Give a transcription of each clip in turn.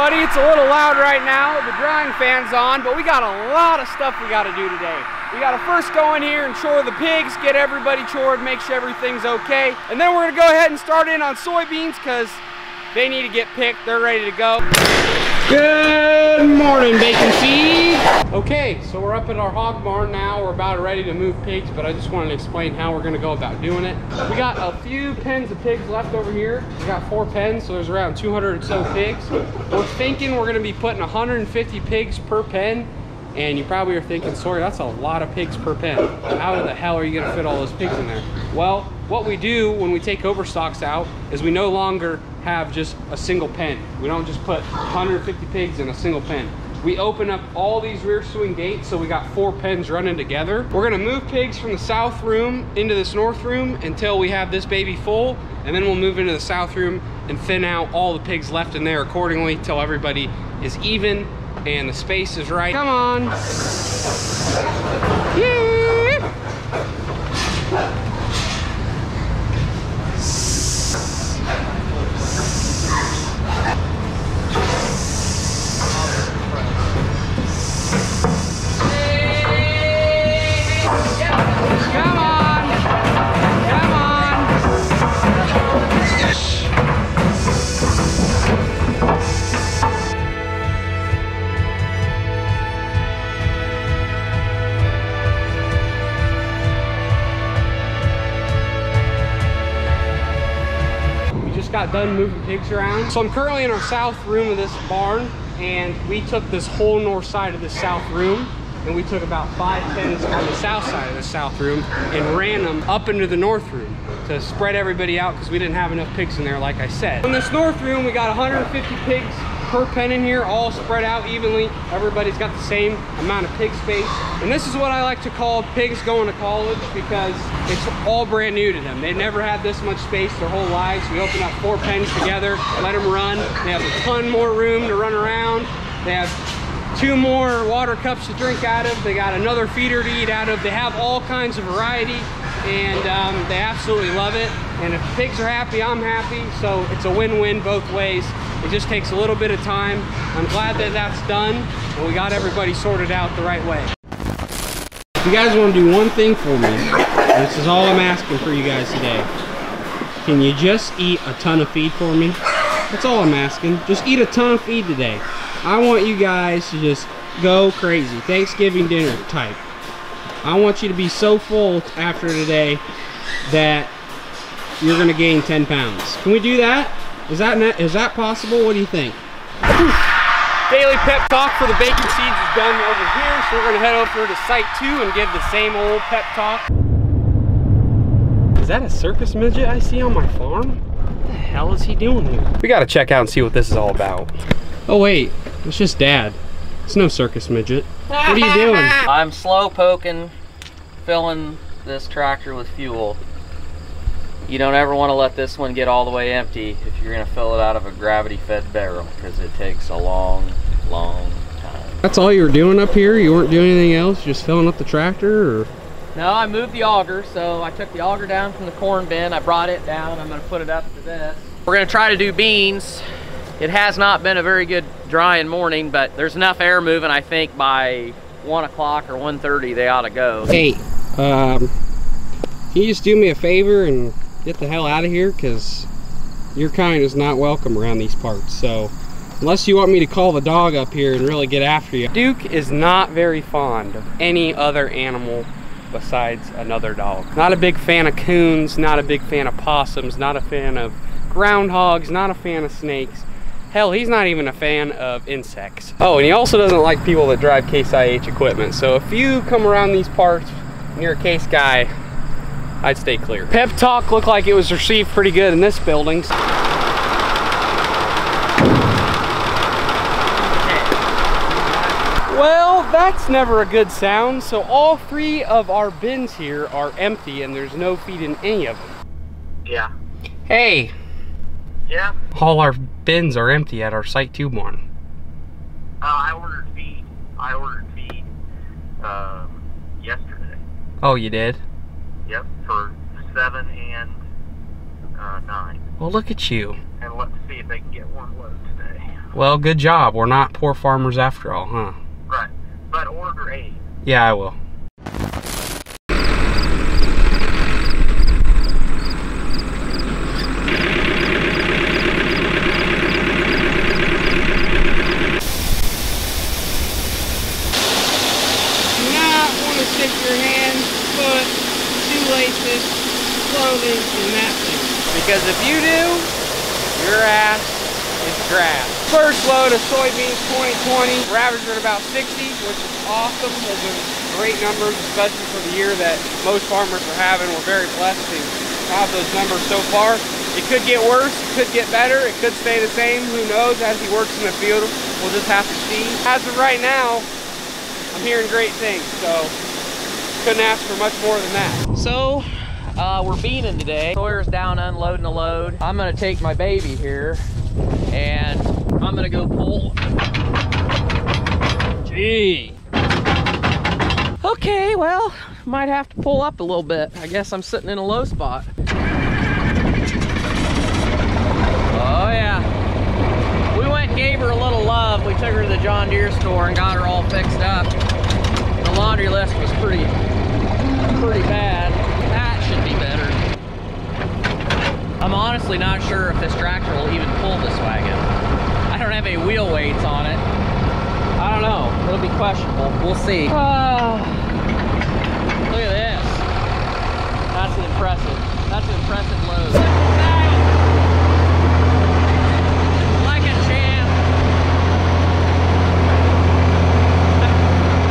everybody. It's a little loud right now. The drying fan's on, but we got a lot of stuff we got to do today. We got to first go in here and chore the pigs, get everybody chored, make sure everything's okay. And then we're going to go ahead and start in on soybeans because they need to get picked. They're ready to go. Good morning, bacon seed. Okay, so we're up at our hog barn now. We're about ready to move pigs, but I just wanted to explain how we're going to go about doing it. We got a few pens of pigs left over here. We got 4 pens, so there's around 200 or so pigs. We're thinking we're going to be putting 150 pigs per pen. And you probably are thinking, Sawyer, that's a lot of pigs per pen. How the hell are you going to fit all those pigs in there? Well, what we do when we take overstocks out is we no longer have just a single pen. We don't just put 150 pigs in a single pen. We open up all these rear swing gates, so we got 4 pens running together. We're gonna move pigs from the south room into this north room until we have this baby full, and then we'll move into the south room and thin out all the pigs left in there accordingly till everybody is even and the space is right. Come on. Yeah. Got done moving pigs around. So I'm currently in our south room of this barn, and we took this whole north side of the south room, and we took about 5 pens on the south side of the south room and ran them up into the north room to spread everybody out because we didn't have enough pigs in there, like I said. In this north room, we got 150 pigs per pen in here, all spread out evenly. Everybody's got the same amount of pig space. And this is what I like to call pigs going to college because it's all brand new to them. They've never had this much space their whole lives. We open up 4 pens together, let them run. They have a ton more room to run around. They have 2 more water cups to drink out of. They got another feeder to eat out of. They have all kinds of variety, and they absolutely love it. And if pigs are happy, I'm happy. So it's a win-win both ways. It just takes a little bit of time. I'm glad that that's done, and we got everybody sorted out the right way. If you guys want to do one thing for me, this is all I'm asking for you guys today. Can you just eat a ton of feed for me? That's all I'm asking. Just eat a ton of feed today. I want you guys to just go crazy. Thanksgiving dinner type. I want you to be so full after today that you're gonna gain 10 pounds. Can we do that? Is that possible? What do you think? Daily pep talk for the bacon seeds is done over here, so we're gonna head over to site 2 and give the same old pep talk. Is that a circus midget I see on my farm? What the hell is he doing here? We gotta check out and see what this is all about. Oh wait, it's just Dad. It's no circus midget. What are you doing? I'm slow poking, filling this tractor with fuel. You don't ever want to let this one get all the way empty if you're going to fill it out of a gravity-fed barrel, because it takes a long, long time. That's all you were doing up here? You weren't doing anything else? Just filling up the tractor? Or? No, I moved the auger, so I took the auger down from the corn bin. I brought it down. I'm going to put it up to this. We're going to try to do beans. It has not been a very good drying morning, but there's enough air moving, I think by 1 o'clock or 1:30 they ought to go. Hey, can you just do me a favor and get the hell out of here? Because your kind is not welcome around these parts. So unless you want me to call the dog up here and really get after you. Duke is not very fond of any other animal besides another dog. Not a big fan of coons, not a big fan of possums, not a fan of groundhogs, not a fan of snakes. Hell, he's not even a fan of insects. Oh, and he also doesn't like people that drive Case IH equipment. So if you come around these parts and you're a Case guy, I'd stay clear. Pep talk looked like it was received pretty good in this building. Well, that's never a good sound. So all 3 of our bins here are empty and there's no feed in any of them. Yeah. Hey. Yeah? All our bins are empty at our Site 2 barn. I ordered feed. Yesterday. Oh, you did? Yep, for 7 and 9. Well, look at you. And let's see if they can get 1 load today. Well, good job. We're not poor farmers after all, huh? Right. But order 8. Yeah, I will. Stick your hand, foot, shoelaces, clothing in that thing. Because if you do, your ass is grass. First load of soybeans 2020. We're averaging about 60, which is awesome. Those are great numbers, especially for the year that most farmers are having. We're very blessed to have those numbers so far. It could get worse, it could get better, it could stay the same. Who knows? As he works in the field, we'll just have to see. As of right now, I'm hearing great things, so couldn't ask for much more than that. So, we're beaning today. Sawyer's down unloading a load. I'm gonna take my baby here and I'm gonna go pull. Gee. Okay, well, might have to pull up a little bit. I guess I'm sitting in a low spot. Oh yeah. We went and gave her a little love. We took her to the John Deere store and got her all fixed up. The laundry list was pretty bad. That should be better. I'm honestly not sure if this tractor will even pull this wagon. I don't have any wheel weights on it. I don't know. It'll be questionable. We'll see. Look at this. That's impressive. That's an impressive load. Like a champ.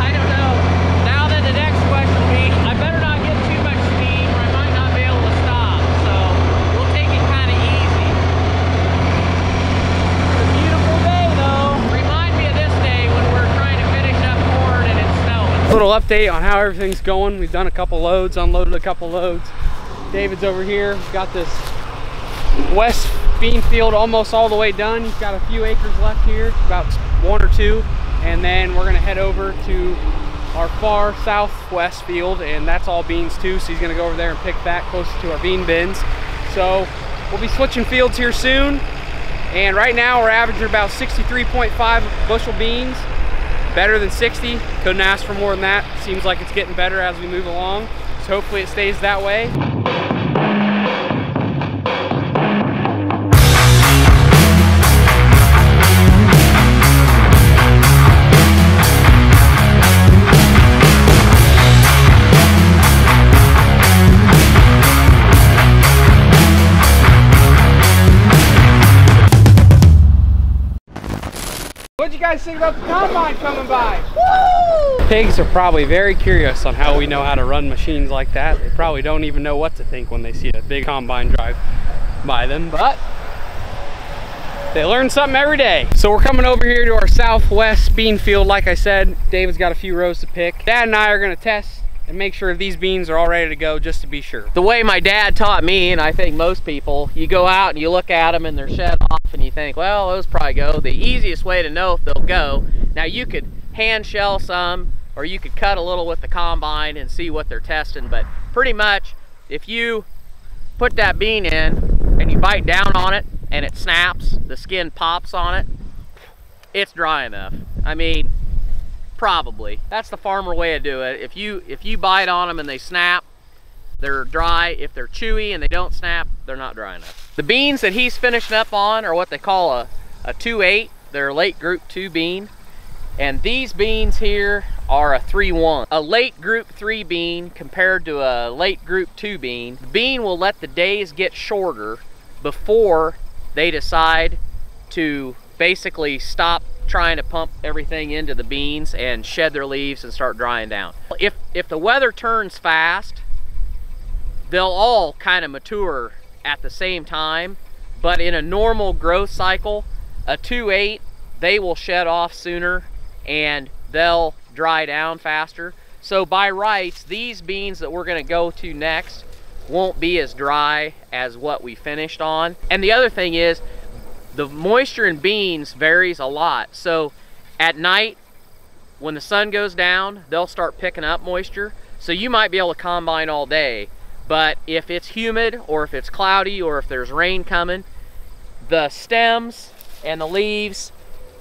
I don't know. Now then the next question will be, I better not get too much speed or I might not be able to stop. So we'll take it kind of easy. It's a beautiful day though. Remind me of this day when we're trying to finish up corn and it's snowing. Little update on how everything's going. We've done a couple loads, unloaded a couple loads. David's over here. We've got this west bean field almost all the way done. He's got a few acres left here, about 1 or 2. And then we're gonna head over to our far southwest field, and that's all beans too. So he's gonna go over there and pick that closer to our bean bins. So we'll be switching fields here soon. And right now we're averaging about 63.5 bushel beans. Better than 60. Couldn't ask for more than that. Seems like it's getting better as we move along. So hopefully it stays that way. What'd you guys think about the combine coming by? Woo! Pigs are probably very curious on how we know how to run machines like that. They probably don't even know what to think when they see a big combine drive by them, but they learn something every day. So we're coming over here to our southwest bean field. Like I said, David's got a few rows to pick. Dad and I are gonna test and make sure these beans are all ready to go, just to be sure. The way my dad taught me, and I think most people, you go out and you look at them and they're shed off and you think, well, those probably go. The easiest way to know if they'll go, now you could hand shell some, or you could cut a little with the combine and see what they're testing, but pretty much if you put that bean in and you bite down on it and it snaps, the skin pops on it, it's dry enough. I mean, probably. That's the farmer way to do it. If you bite on them and they snap, they're dry. If they're chewy and they don't snap, they're not dry enough. The beans that he's finishing up on are what they call a 2-8. They're a late group 2 bean. And these beans here are a 3-1. A late group 3 bean compared to a late group 2 bean, the bean will let the days get shorter before they decide to basically stop trying to pump everything into the beans and shed their leaves and start drying down. If the weather turns fast, they'll all kind of mature at the same time, but in a normal growth cycle, a 2-8, they will shed off sooner and they'll dry down faster. So by rights, these beans that we're gonna go to next won't be as dry as what we finished on. And the other thing is, the moisture in beans varies a lot. So at night, when the sun goes down, they'll start picking up moisture. So you might be able to combine all day, but if it's humid or if it's cloudy or if there's rain coming, the stems and the leaves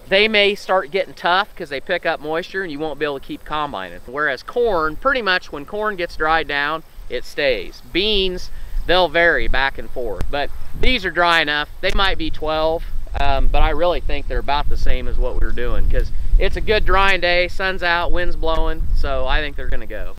they may start getting tough because they pick up moisture and you won't be able to keep combining. Whereas corn, pretty much when corn gets dried down, it stays. Beans, they'll vary back and forth, but these are dry enough. They might be 12, but I really think they're about the same as what we were doing because it's a good drying day, sun's out, wind's blowing, so I think they're gonna go.